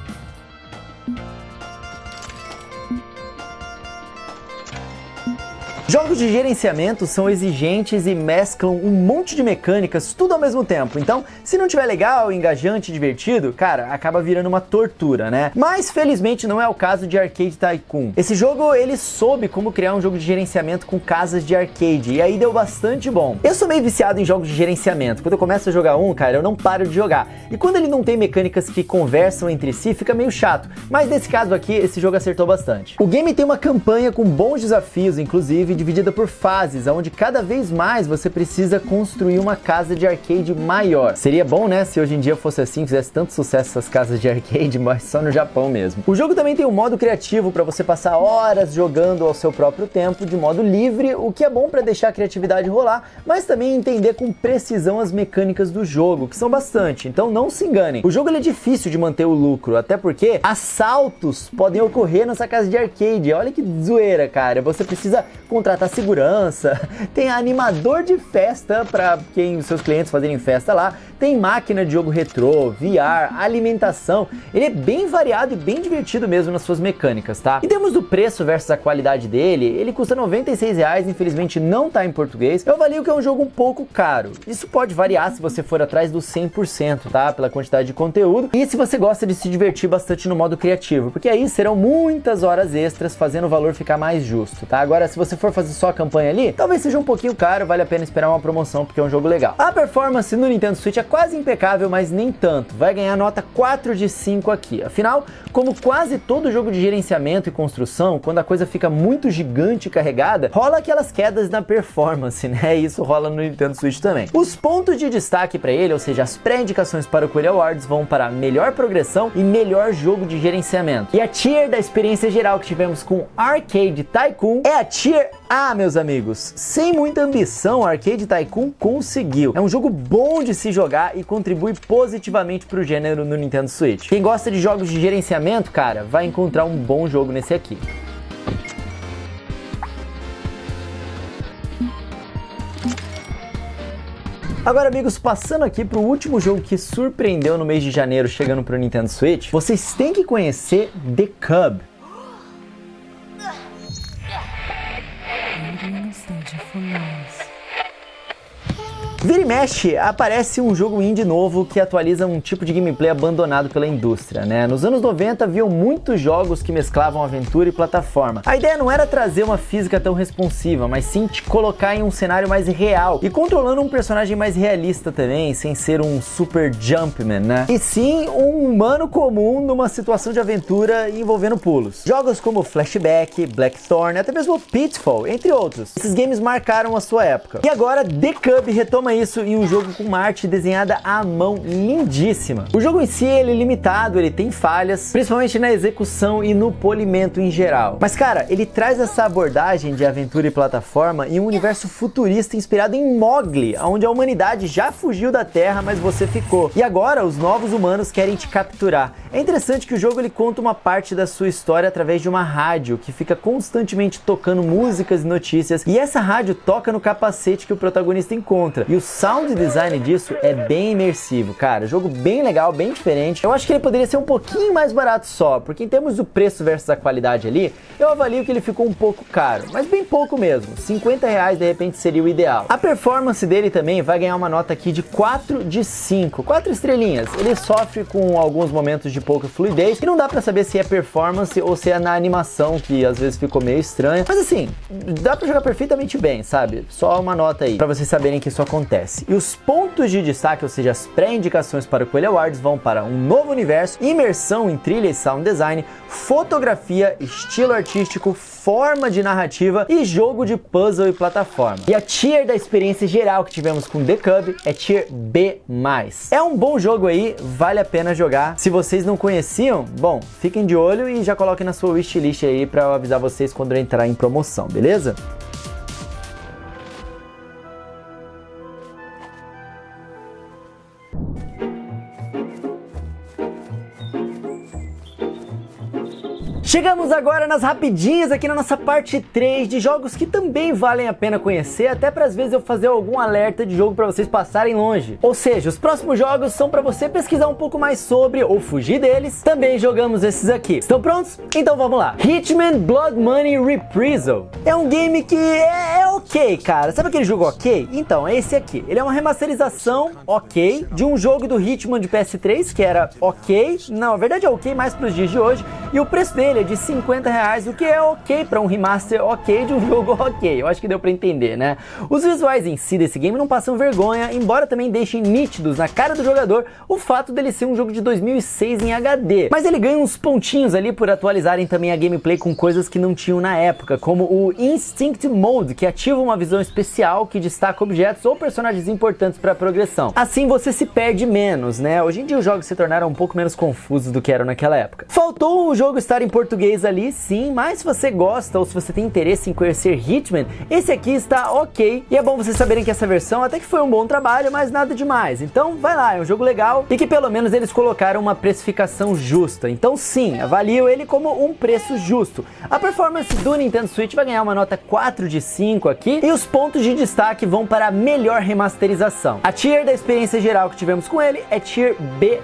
Jogos de gerenciamento são exigentes e mesclam um monte de mecânicas tudo ao mesmo tempo. Então, se não tiver legal, engajante, divertido, cara, acaba virando uma tortura, né? Mas felizmente não é o caso de Arcade Tycoon. Esse jogo, ele soube como criar um jogo de gerenciamento com casas de arcade, e aí deu bastante bom. Eu sou meio viciado em jogos de gerenciamento. Quando eu começo a jogar um, cara, eu não paro de jogar. E quando ele não tem mecânicas que conversam entre si, fica meio chato. Mas nesse caso aqui, esse jogo acertou bastante. O game tem uma campanha com bons desafios, inclusive dividida por fases, onde cada vez mais você precisa construir uma casa de arcade maior. Seria bom, né, se hoje em dia fosse assim, fizesse tanto sucesso essas casas de arcade, mas só no Japão mesmo. O jogo também tem um modo criativo para você passar horas jogando ao seu próprio tempo, de modo livre, o que é bom para deixar a criatividade rolar, mas também entender com precisão as mecânicas do jogo, que são bastante, então não se enganem. O jogo ele é difícil de manter o lucro, até porque assaltos podem ocorrer nessa casa de arcade. Olha que zoeira, cara. Você precisa contratar segurança, tem animador de festa para quem os seus clientes fazerem festa lá, tem máquina de jogo retrô, VR, alimentação. Ele é bem variado e bem divertido mesmo nas suas mecânicas, tá? Em termos do preço versus a qualidade dele, ele custa R$96, infelizmente não tá em português. Eu avalio que é um jogo um pouco caro. Isso pode variar se você for atrás do 100%, tá? Pela quantidade de conteúdo e se você gosta de se divertir bastante no modo criativo, porque aí serão muitas horas extras fazendo o valor ficar mais justo, tá? Agora, se você for fazer só a campanha ali, talvez seja um pouquinho caro, vale a pena esperar uma promoção porque é um jogo legal. A performance no Nintendo Switch é quase impecável, mas nem tanto. Vai ganhar nota 4 de 5 aqui. Afinal, como quase todo jogo de gerenciamento e construção, quando a coisa fica muito gigante e carregada, rola aquelas quedas na performance, né? E isso rola no Nintendo Switch também. Os pontos de destaque para ele, ou seja, as pré-indicações para o Coelho Awards, vão para melhor progressão e melhor jogo de gerenciamento. E a tier da experiência geral que tivemos com Arcade Tycoon é a tier A, meus amigos. Sem muita ambição, Arcade Tycoon conseguiu. É um jogo bom de se jogar e contribui positivamente para o gênero no Nintendo Switch. Quem gosta de jogos de gerenciamento, cara, vai encontrar um bom jogo nesse aqui. Agora, amigos, passando aqui para o último jogo que surpreendeu no mês de janeiro chegando para o Nintendo Switch, vocês têm que conhecer The Cub. Vira e mexe, aparece um jogo indie novo que atualiza um tipo de gameplay abandonado pela indústria, né? Nos anos 90 haviam muitos jogos que mesclavam aventura e plataforma. A ideia não era trazer uma física tão responsiva, mas sim te colocar em um cenário mais real e controlando um personagem mais realista também, sem ser um super Jumpman, né? E sim um humano comum numa situação de aventura envolvendo pulos. Jogos como Flashback, Blackthorn, até mesmo Pitfall, entre outros. Esses games marcaram a sua época. E agora The Cub retoma isso em um jogo com uma arte desenhada à mão lindíssima. O jogo em si ele é limitado, ele tem falhas, principalmente na execução e no polimento em geral. Mas cara, ele traz essa abordagem de aventura e plataforma em um universo futurista inspirado em Mowgli, onde a humanidade já fugiu da Terra, mas você ficou. E agora os novos humanos querem te capturar. É interessante que o jogo ele conta uma parte da sua história através de uma rádio que fica constantemente tocando músicas e notícias, e essa rádio toca no capacete que o protagonista encontra. E o sound design disso é bem imersivo, cara. Jogo bem legal, bem diferente. Eu acho que ele poderia ser um pouquinho mais barato só, porque em termos do preço versus a qualidade ali, eu avalio que ele ficou um pouco caro, mas bem pouco mesmo. R$50 de repente seria o ideal. A performance dele também vai ganhar uma nota aqui de 4 de 5, 4 estrelinhas. Ele sofre com alguns momentos de pouca fluidez, e não dá pra saber se é performance ou se é na animação, que às vezes ficou meio estranha, mas assim, dá pra jogar perfeitamente bem, sabe? Só uma nota aí, pra vocês saberem que isso acontece. E os pontos de destaque, ou seja, as pré-indicações para o Coelho Awards, vão para um novo universo, imersão em trilha e sound design, fotografia, estilo artístico, forma de narrativa e jogo de puzzle e plataforma. E a tier da experiência geral que tivemos com The Cub é tier B+. É um bom jogo aí, vale a pena jogar. Se vocês não conheciam, bom, fiquem de olho e já coloquem na sua wishlist aí pra eu avisar vocês quando entrar em promoção, beleza? Chegamos agora nas rapidinhas aqui na nossa parte 3 de jogos que também valem a pena conhecer, até para às vezes eu fazer algum alerta de jogo para vocês passarem longe. Ou seja, os próximos jogos são para você pesquisar um pouco mais sobre ou fugir deles. Também jogamos esses aqui. Estão prontos? Então vamos lá. Hitman Blood Money Reprisal. É um game que é ok, cara. Sabe aquele jogo ok? Então, é esse aqui. Ele é uma remasterização ok de um jogo do Hitman de PS3 que era ok. Não, na verdade é ok mais para os dias de hoje. E o preço dele é de R$50, o que é ok para um remaster ok de um jogo ok. Eu acho que deu para entender, né? Os visuais em si desse game não passam vergonha, embora também deixem nítidos na cara do jogador o fato dele ser um jogo de 2006 em HD. Mas ele ganha uns pontinhos ali por atualizarem também a gameplay com coisas que não tinham na época, como o Instinct Mode, que ativa uma visão especial que destaca objetos ou personagens importantes para a progressão. Assim você se perde menos, né? Hoje em dia os jogos se tornaram um pouco menos confusos do que eram naquela época. Faltou o jogo estar em português ali, sim, mas se você gosta ou se você tem interesse em conhecer Hitman, esse aqui está ok. E é bom vocês saberem que essa versão até que foi um bom trabalho, mas nada demais. Então vai lá, é um jogo legal e que pelo menos eles colocaram uma precificação justa. Então sim, avalio ele como um preço justo. A performance do Nintendo Switch vai ganhar uma nota 4 de 5 aqui e os pontos de destaque vão para a melhor remasterização. A tier da experiência geral que tivemos com ele é tier B+.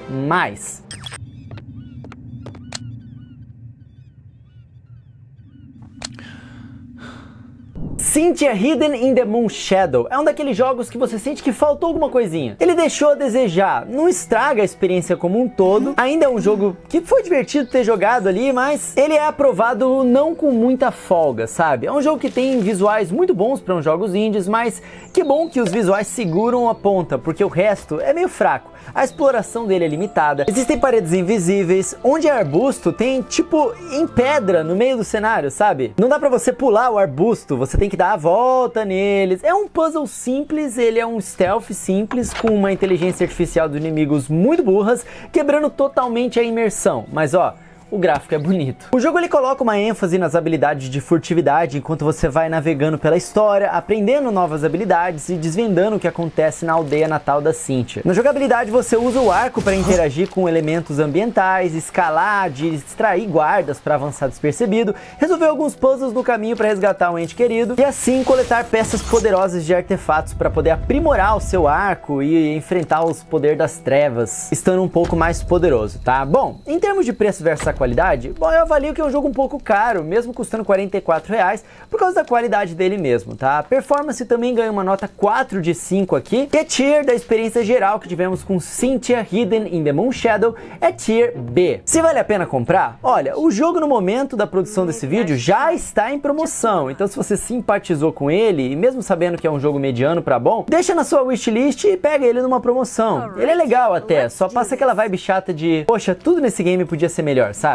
Cynthia Hidden in the Moon Shadow é um daqueles jogos que você sente que faltou alguma coisinha. Ele deixou a desejar, não estraga a experiência como um todo. Ainda é um jogo que foi divertido ter jogado ali, mas ele é aprovado não com muita folga, sabe? É um jogo que tem visuais muito bons para uns jogos indies, mas que bom que os visuais seguram a ponta, porque o resto é meio fraco. A exploração dele é limitada, existem paredes invisíveis, onde é arbusto tem tipo em pedra no meio do cenário, sabe? Não dá pra você pular o arbusto, você tem que dar a volta neles. É um puzzle simples, ele é um stealth simples, com uma inteligência artificial dos inimigos muito burras, quebrando totalmente a imersão. Mas ó, o gráfico é bonito. O jogo ele coloca uma ênfase nas habilidades de furtividade enquanto você vai navegando pela história, aprendendo novas habilidades e desvendando o que acontece na aldeia natal da Cynthia. Na jogabilidade você usa o arco para interagir com elementos ambientais, escalar, distrair guardas para avançar despercebido, resolver alguns puzzles no caminho para resgatar um ente querido e assim coletar peças poderosas de artefatos para poder aprimorar o seu arco e enfrentar os poderes das trevas, estando um pouco mais poderoso, tá? Bom, em termos de preço versus qualidade, bom, eu avalio que é um jogo um pouco caro, mesmo custando R$44, por causa da qualidade dele mesmo, tá? A performance também ganha uma nota 4 de 5 aqui, e a tier da experiência geral que tivemos com Cynthia Hidden in the Moon Shadow é tier B. Se vale a pena comprar? Olha, o jogo no momento da produção desse vídeo já está em promoção, então se você simpatizou com ele, e mesmo sabendo que é um jogo mediano pra bom, deixa na sua wishlist e pega ele numa promoção. Ele é legal até, só passa aquela vibe chata de, poxa, tudo nesse game podia ser melhor, sabe?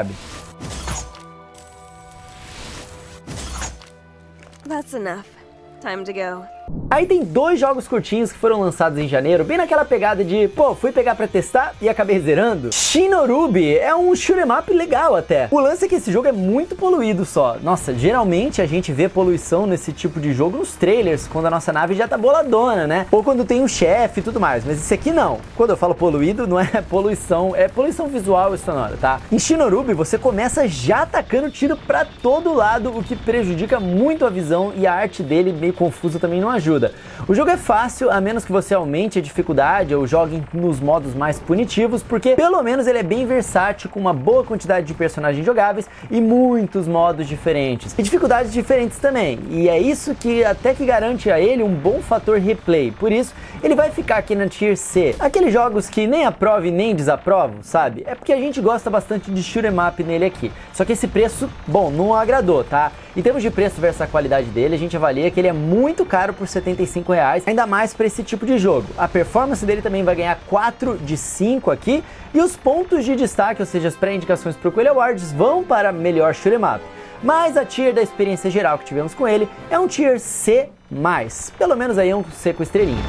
That's enough. Time to go. Aí tem dois jogos curtinhos que foram lançados em janeiro, bem naquela pegada de, pô, fui pegar pra testar e acabei zerando. Shinorubi é um shoot'em up legal até. O lance é que esse jogo é muito poluído só. Nossa, geralmente a gente vê poluição nesse tipo de jogo nos trailers, quando a nossa nave já tá boladona, né? Ou quando tem um chefe e tudo mais, mas esse aqui não. Quando eu falo poluído, não é poluição, é poluição visual e sonora, tá? Em Shinorubi você começa já atacando tiro pra todo lado, o que prejudica muito a visão e a arte dele meio confusa também não ajuda. ajuda. O jogo é fácil, a menos que você aumente a dificuldade ou jogue nos modos mais punitivos, porque pelo menos ele é bem versátil, com uma boa quantidade de personagens jogáveis e muitos modos diferentes. E dificuldades diferentes também, e é isso que até que garante a ele um bom fator replay. Por isso, ele vai ficar aqui na Tier C. Aqueles jogos que nem aprovo e nem desaprovo, sabe? É porque a gente gosta bastante de shoot 'em up nele aqui. Só que esse preço, bom, não agradou, tá? Em termos de preço versus a qualidade dele, a gente avalia que ele é muito caro por R$ 75, ainda mais para esse tipo de jogo. A performance dele também vai ganhar 4 de 5 aqui, e os pontos de destaque, ou seja, as pré-indicações para o Coelho Awards, vão para melhor shoot 'em up. Mas a tier da experiência geral que tivemos com ele é um Tier C+, pelo menos aí um C com estrelinha.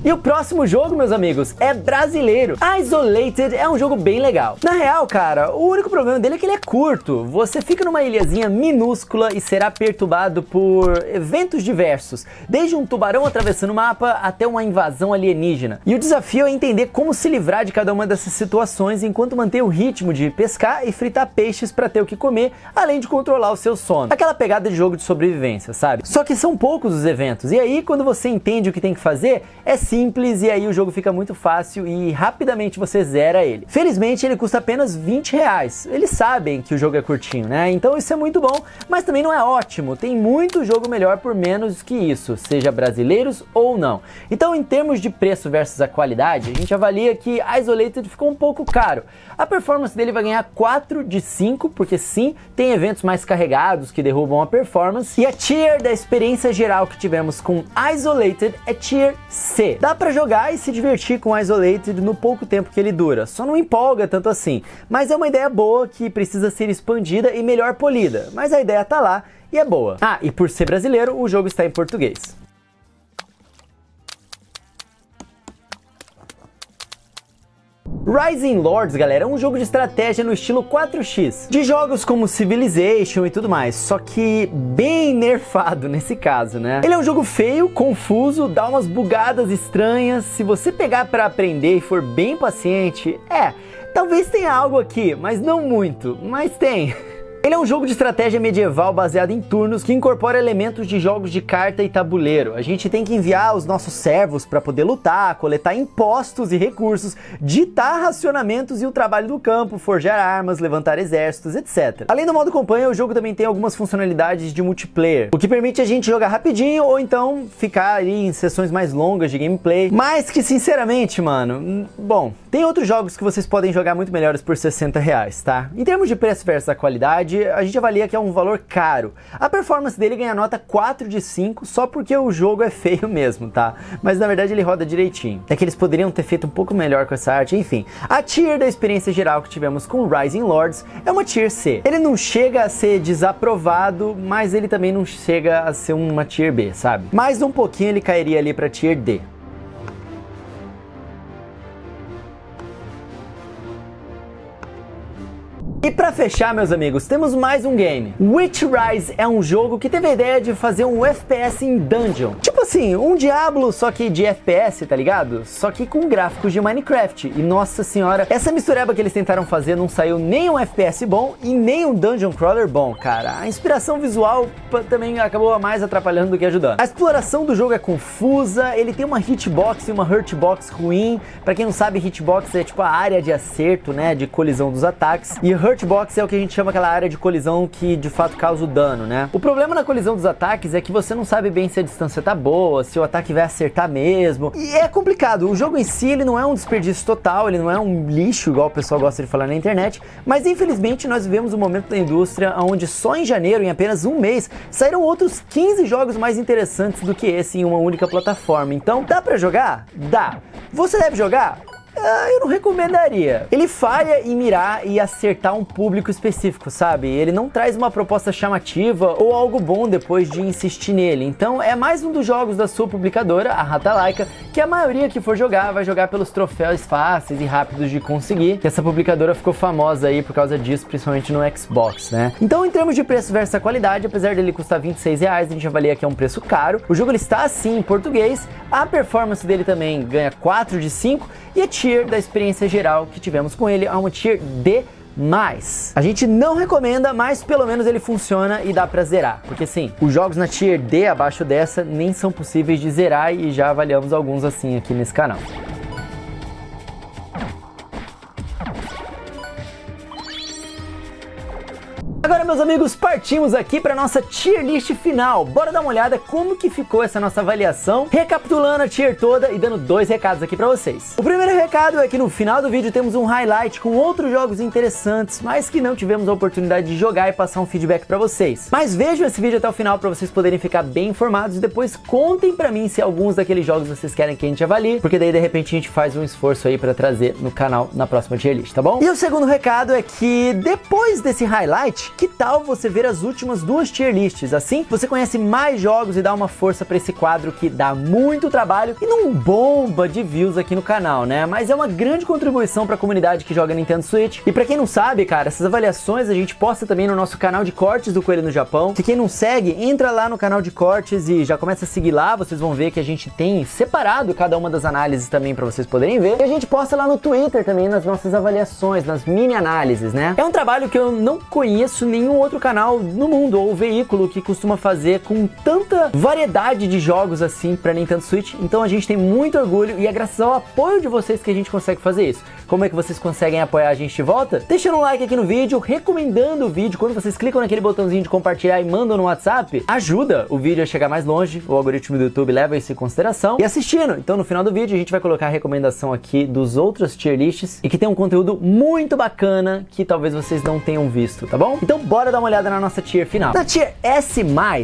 E o próximo jogo, meus amigos, é brasileiro. Isolated é um jogo bem legal. Na real, cara, o único problema dele é que ele é curto. Você fica numa ilhazinha minúscula e será perturbado por eventos diversos, desde um tubarão atravessando o mapa até uma invasão alienígena. E o desafio é entender como se livrar de cada uma dessas situações enquanto manter o ritmo de pescar e fritar peixes para ter o que comer, além de controlar o seu sono. Aquela pegada de jogo de sobrevivência, sabe? Só que são poucos os eventos, e aí quando você entende o que tem que fazer, é simples, e aí o jogo fica muito fácil e rapidamente você zera ele. Felizmente ele custa apenas R$20. Eles sabem que o jogo é curtinho, né? Então isso é muito bom, mas também não é ótimo. Tem muito jogo melhor por menos que isso, seja brasileiros ou não. Então, em termos de preço versus a qualidade, a gente avalia que Isolated ficou um pouco caro. A performance dele vai ganhar 4 de 5, porque sim, tem eventos mais carregados que derrubam a performance. E a tier da experiência geral que tivemos com Isolated é Tier C. Dá pra jogar e se divertir com Isolated no pouco tempo que ele dura, só não empolga tanto assim. Mas é uma ideia boa que precisa ser expandida e melhor polida, mas a ideia tá lá e é boa. Ah, e por ser brasileiro, o jogo está em português. Rising Lords, galera, é um jogo de estratégia no estilo 4x, de jogos como Civilization e tudo mais, só que bem nerfado nesse caso, né? Ele é um jogo feio, confuso, dá umas bugadas estranhas. Se você pegar pra aprender e for bem paciente, talvez tenha algo aqui, mas não muito, mas tem. Ele é um jogo de estratégia medieval baseado em turnos que incorpora elementos de jogos de carta e tabuleiro. A gente tem que enviar os nossos servos para poder lutar, coletar impostos e recursos, ditar racionamentos e o trabalho do campo, forjar armas, levantar exércitos, etc. Além do modo campanha, o jogo também tem algumas funcionalidades de multiplayer, o que permite a gente jogar rapidinho ou então ficar ali em sessões mais longas de gameplay. Mas que, sinceramente, mano, bom, tem outros jogos que vocês podem jogar muito melhores por R$60, tá? Em termos de preço versus a qualidade, a gente avalia que é um valor caro. A performance dele ganha nota 4 de 5 só porque o jogo é feio mesmo, tá? Mas na verdade ele roda direitinho. É que eles poderiam ter feito um pouco melhor com essa arte, enfim. A tier da experiência geral que tivemos com Rising Lords é uma tier C. Ele não chega a ser desaprovado, mas ele também não chega a ser uma tier B, sabe? Mais um pouquinho ele cairia ali pra tier D. E pra fechar, meus amigos, temos mais um game. Witch Rise é um jogo que teve a ideia de fazer um FPS em dungeon. Tipo assim, um Diablo, só que de FPS, tá ligado? Só que com gráficos de Minecraft. E nossa senhora, essa mistureba que eles tentaram fazer não saiu nem um FPS bom e nem um dungeon crawler bom, cara. A inspiração visual também acabou mais atrapalhando do que ajudando. A exploração do jogo é confusa, ele tem uma hitbox e uma hurtbox ruim. Pra quem não sabe, hitbox é tipo a área de acerto, né, de colisão dos ataques. E hurtbox é o que a gente chama aquela área de colisão que de fato causa o dano, né? O problema na colisão dos ataques é que você não sabe bem se a distância tá boa, se o ataque vai acertar mesmo. E é complicado. O jogo em si, ele não é um desperdício total, ele não é um lixo, igual o pessoal gosta de falar na internet, mas infelizmente nós vivemos um momento da indústria onde só em janeiro, em apenas um mês, saíram outros 15 jogos mais interessantes do que esse em uma única plataforma. Então, dá pra jogar? Dá. Você deve jogar? Eu não recomendaria. Ele falha em mirar e acertar um público específico, sabe? Ele não traz uma proposta chamativa ou algo bom depois de insistir nele. Então é mais um dos jogos da sua publicadora, a Ratalaika, que a maioria que for jogar vai jogar pelos troféus fáceis e rápidos de conseguir, que essa publicadora ficou famosa aí por causa disso, principalmente no Xbox, né? Então, em termos de preço versus a qualidade, apesar dele custar R$26, a gente avalia que é um preço caro. O jogo ele está assim em português, a performance dele também ganha 4 de 5 e a tier da experiência geral que tivemos com ele é uma tier D+. mais. A gente não recomenda, mas pelo menos ele funciona e dá pra zerar. Porque sim, os jogos na Tier D abaixo dessa nem são possíveis de zerar e já avaliamos alguns assim aqui nesse canal. Agora, meus amigos, partimos aqui para nossa tier list final. Bora dar uma olhada como que ficou essa nossa avaliação, recapitulando a tier toda e dando 2 recados aqui para vocês. O primeiro recado é que no final do vídeo temos um highlight com outros jogos interessantes, mas que não tivemos a oportunidade de jogar e passar um feedback para vocês. Mas vejam esse vídeo até o final para vocês poderem ficar bem informados e depois contem para mim se alguns daqueles jogos vocês querem que a gente avalie, porque daí de repente a gente faz um esforço aí para trazer no canal na próxima tier list, tá bom? E o segundo recado é que depois desse highlight, que tal você ver as últimas 2 tier lists? Assim, você conhece mais jogos e dá uma força para esse quadro que dá muito trabalho e não bomba de views aqui no canal, né? Mas é uma grande contribuição para a comunidade que joga Nintendo Switch. E para quem não sabe, cara, essas avaliações a gente posta também no nosso canal de cortes do Coelho no Japão. Se quem não segue, entra lá no canal de cortes e já começa a seguir lá. Vocês vão ver que a gente tem separado cada uma das análises também para vocês poderem ver. E a gente posta lá no Twitter também nas nossas avaliações, nas mini análises, né? É um trabalho que eu não conheço nenhum outro canal no mundo ou veículo que costuma fazer com tanta variedade de jogos assim para Nintendo Switch. Então a gente tem muito orgulho e é graças ao apoio de vocês que a gente consegue fazer isso. Como é que vocês conseguem apoiar a gente de volta? Deixando um like aqui no vídeo, recomendando o vídeo. Quando vocês clicam naquele botãozinho de compartilhar e mandam no WhatsApp, ajuda o vídeo a chegar mais longe. O algoritmo do YouTube leva isso em consideração. E assistindo, então no final do vídeo a gente vai colocar a recomendação aqui dos outros tier lists e que tem um conteúdo muito bacana que talvez vocês não tenham visto, tá bom? Então bora dar uma olhada na nossa tier final. Na tier S+,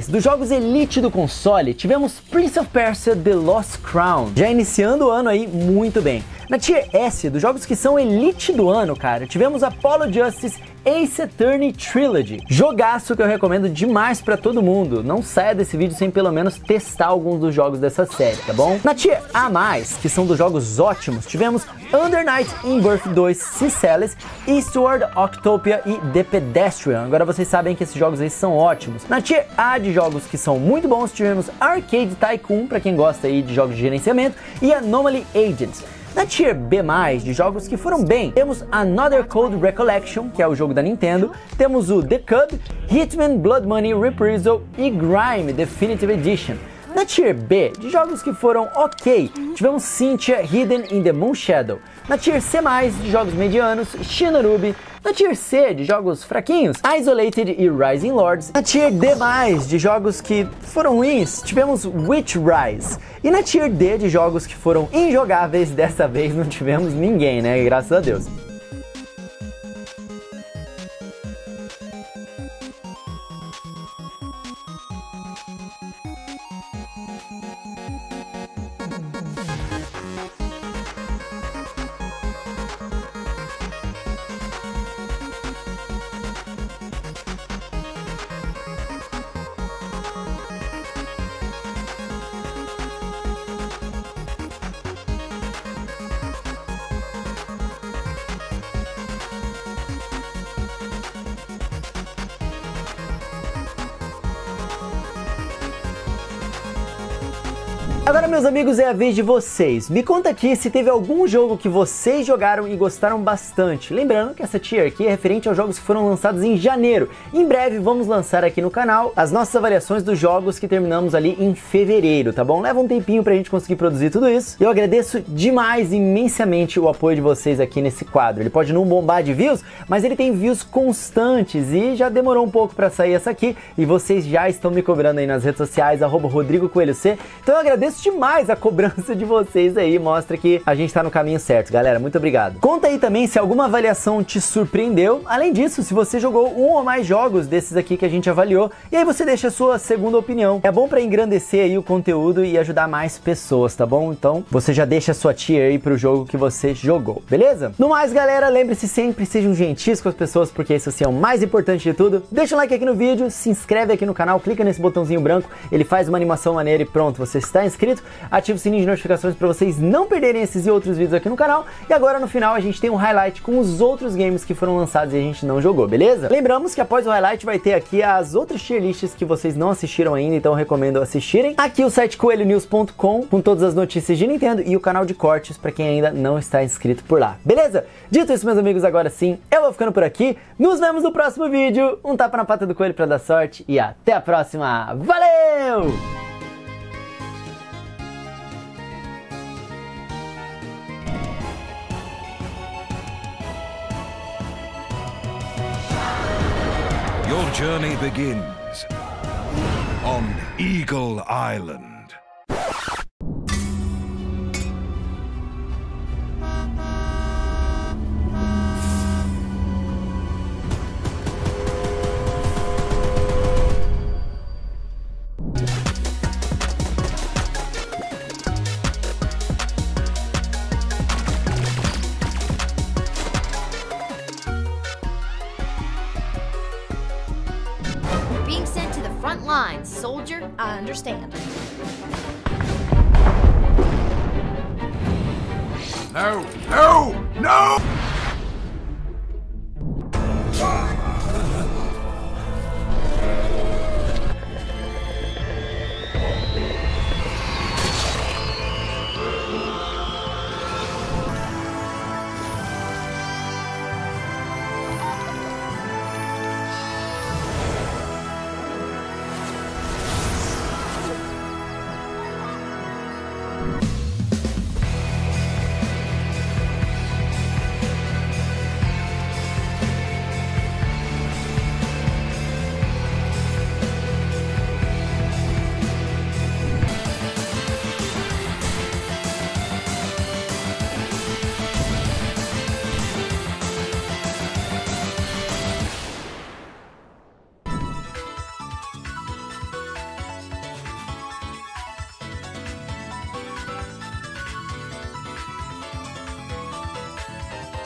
dos jogos Elite do console, tivemos Prince of Persia: The Lost Crown, já iniciando o ano aí muito bem. Na tier S, dos jogos que são Elite do ano, cara, tivemos Apollo Justice Ace Attorney Trilogy. Jogaço que eu recomendo demais pra todo mundo. Não saia desse vídeo sem pelo menos testar alguns dos jogos dessa série, tá bom? Na tier A+, que são dos jogos ótimos, tivemos Under Night in Birth 2 Ciceles, Eastward, Octopia e The Pedestrian. Agora vocês sabem que esses jogos aí são ótimos. Na tier A de jogos que são muito bons, tivemos Arcade Tycoon, pra quem gosta aí de jogos de gerenciamento, e Anomaly Agents. Na Tier B+, de jogos que foram bem, temos Another Code Recollection, que é o jogo da Nintendo, temos o The Cub, Hitman Blood Money Reprisal e Grime Definitive Edition. Na Tier B, de jogos que foram ok, tivemos Cynthia Hidden in the Moon Shadow. Na Tier C+, de jogos medianos, Shinorubi. Na Tier C, de jogos fraquinhos, Isolated e Rising Lords. Na Tier D+, de jogos que foram ruins, tivemos Witch Rise. E na Tier D, de jogos que foram injogáveis, dessa vez não tivemos ninguém, né? Graças a Deus. Agora, meus amigos, é a vez de vocês. Me conta aqui se teve algum jogo que vocês jogaram e gostaram bastante. Lembrando que essa tier aqui é referente aos jogos que foram lançados em janeiro. Em breve vamos lançar aqui no canal as nossas avaliações dos jogos que terminamos ali em fevereiro, tá bom? Leva um tempinho pra gente conseguir produzir tudo isso. Eu agradeço demais, imensamente, o apoio de vocês aqui nesse quadro. Ele pode não bombar de views, mas ele tem views constantes e já demorou um pouco pra sair essa aqui. E vocês já estão me cobrando aí nas redes sociais, @RodrigoCoelhoC. Então eu agradeço demais a cobrança de vocês aí, mostra que a gente tá no caminho certo, galera, muito obrigado. Conta aí também se alguma avaliação te surpreendeu. Além disso, se você jogou um ou mais jogos desses aqui que a gente avaliou, e aí você deixa a sua segunda opinião. É bom pra engrandecer aí o conteúdo e ajudar mais pessoas, tá bom? Então, você já deixa a sua tier aí pro jogo que você jogou, beleza? No mais, galera, lembre-se sempre, sejam gentis com as pessoas, porque isso assim é o mais importante de tudo. Deixa um like aqui no vídeo, se inscreve aqui no canal, clica nesse botãozinho branco, ele faz uma animação maneira e pronto, você está inscrito. inscrito, ativa o sininho de notificações para vocês não perderem esses e outros vídeos aqui no canal. E agora no final a gente tem um highlight com os outros games que foram lançados e a gente não jogou, beleza? Lembramos que após o highlight vai ter aqui as outras tier lists que vocês não assistiram ainda, então eu recomendo assistirem. Aqui o site coelhonews.com com todas as notícias de Nintendo e o canal de cortes para quem ainda não está inscrito por lá, beleza? Dito isso, meus amigos, agora sim, eu vou ficando por aqui. Nos vemos no próximo vídeo. Um tapa na pata do coelho para dar sorte e até a próxima. Valeu! Your journey begins on Eagle Island. Being sent to the front lines, soldier. I understand. No! No! No!